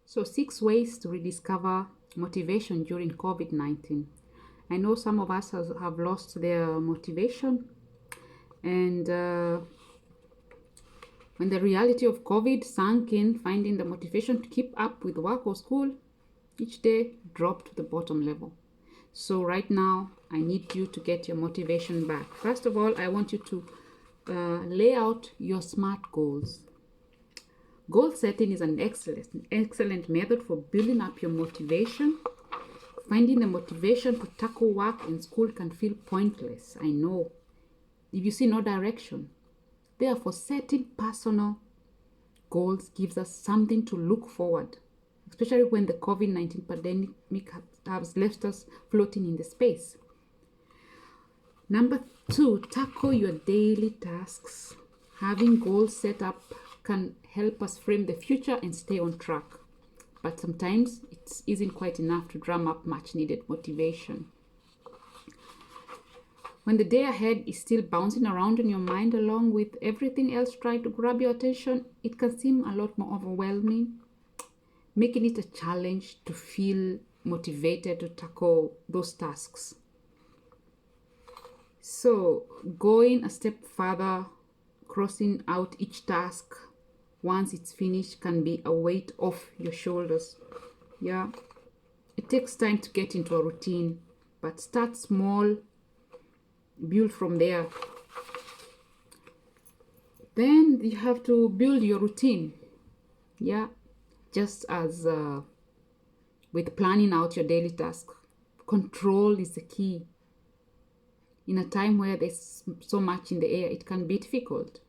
So, 6 ways to rediscover motivation during COVID-19. I know some of us have lost their motivation, and when the reality of COVID sank in, finding the motivation to keep up with work or school each day dropped to the bottom level. So, right now, I need you to get your motivation back. First of all, I want you to lay out your SMART goals. Goal setting is an excellent method for building up your motivation. Finding the motivation to tackle work and school can feel pointless, I know, if you see no direction. Therefore, setting personal goals gives us something to look forward, especially when the COVID-19 pandemic has left us floating in the space. Number 2, tackle your daily tasks. Having goals set up can help us frame the future and stay on track. But sometimes it isn't quite enough to drum up much needed motivation. When the day ahead is still bouncing around in your mind along with everything else trying to grab your attention, it can seem a lot more overwhelming, making it a challenge to feel motivated to tackle those tasks. So, going a step further, crossing out each task once it's finished can be a weight off your shoulders. Yeah, it takes time to get into a routine, but start small, build from there. Then you have to build your routine. Yeah, just as with planning out your daily task, control is the key. In a time where there's so much in the air, it can be difficult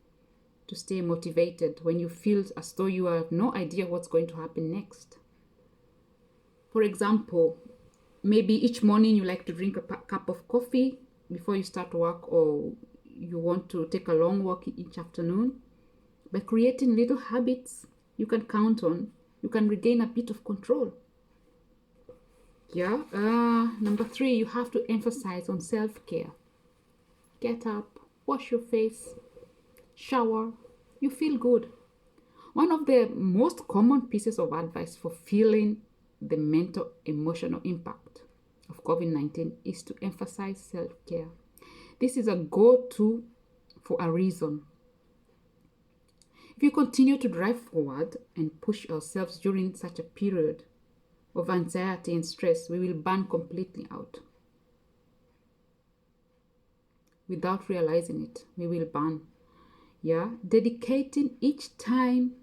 to stay motivated when you feel as though you have no idea what's going to happen next. For example, maybe each morning you like to drink a cup of coffee before you start work, or you want to take a long walk each afternoon. By creating little habits you can count on, you can regain a bit of control. Yeah. Number 3, you have to emphasize on self-care. Get up, wash your face, shower, you feel good. One of the most common pieces of advice for feeling the mental emotional impact of COVID-19 is to emphasize self-care. This is a go-to for a reason. If you continue to drive forward and push ourselves during such a period of anxiety and stress, we will burn completely out. Without realizing it, we will burn. Yeah, dedicating time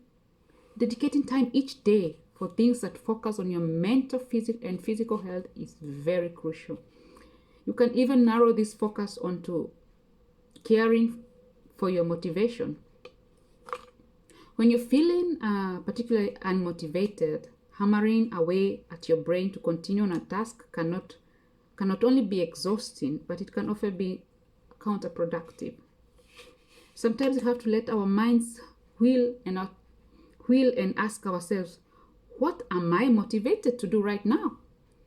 each day for things that focus on your mental, physical health is very crucial. You can even narrow this focus onto caring for your motivation. When you're feeling particularly unmotivated, hammering away at your brain to continue on a task cannot only be exhausting, but it can often be counterproductive. Sometimes we have to let our minds wheel and ask ourselves, what am I motivated to do right now?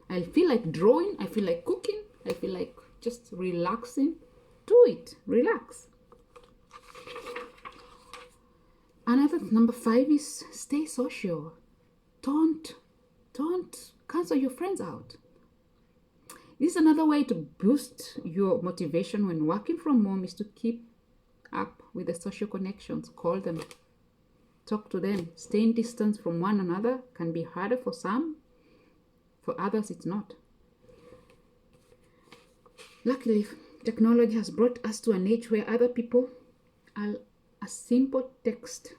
I feel like drawing, I feel like cooking, I feel like just relaxing. Do it, relax. Another number 5 is stay social. Don't cancel your friends out. This is another way to boost your motivation when working from home, is to keep up with the social connections. Call them, talk to them. Staying distance from one another can be harder for some, for others it's not. Luckily, technology has brought us to an age where other people are a simple text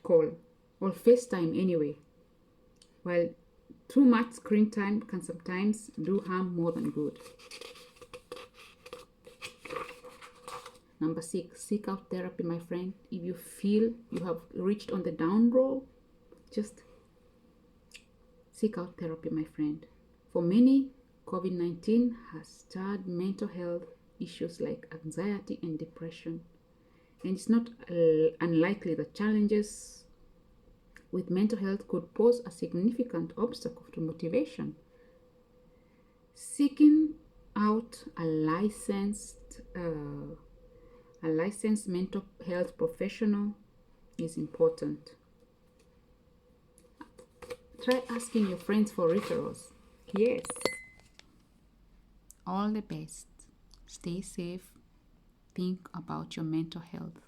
call or FaceTime anyway. While too much screen time can sometimes do harm more than good. Number 6, seek out therapy, my friend. If you feel you have reached on the down road, just seek out therapy, my friend. For many, COVID-19 has stirred mental health issues like anxiety and depression. And it's not unlikely that challenges with mental health could pose a significant obstacle to motivation. Seeking out a licensed mental health professional is important. Try asking your friends for referrals. Yes. All the best. Stay safe. Think about your mental health.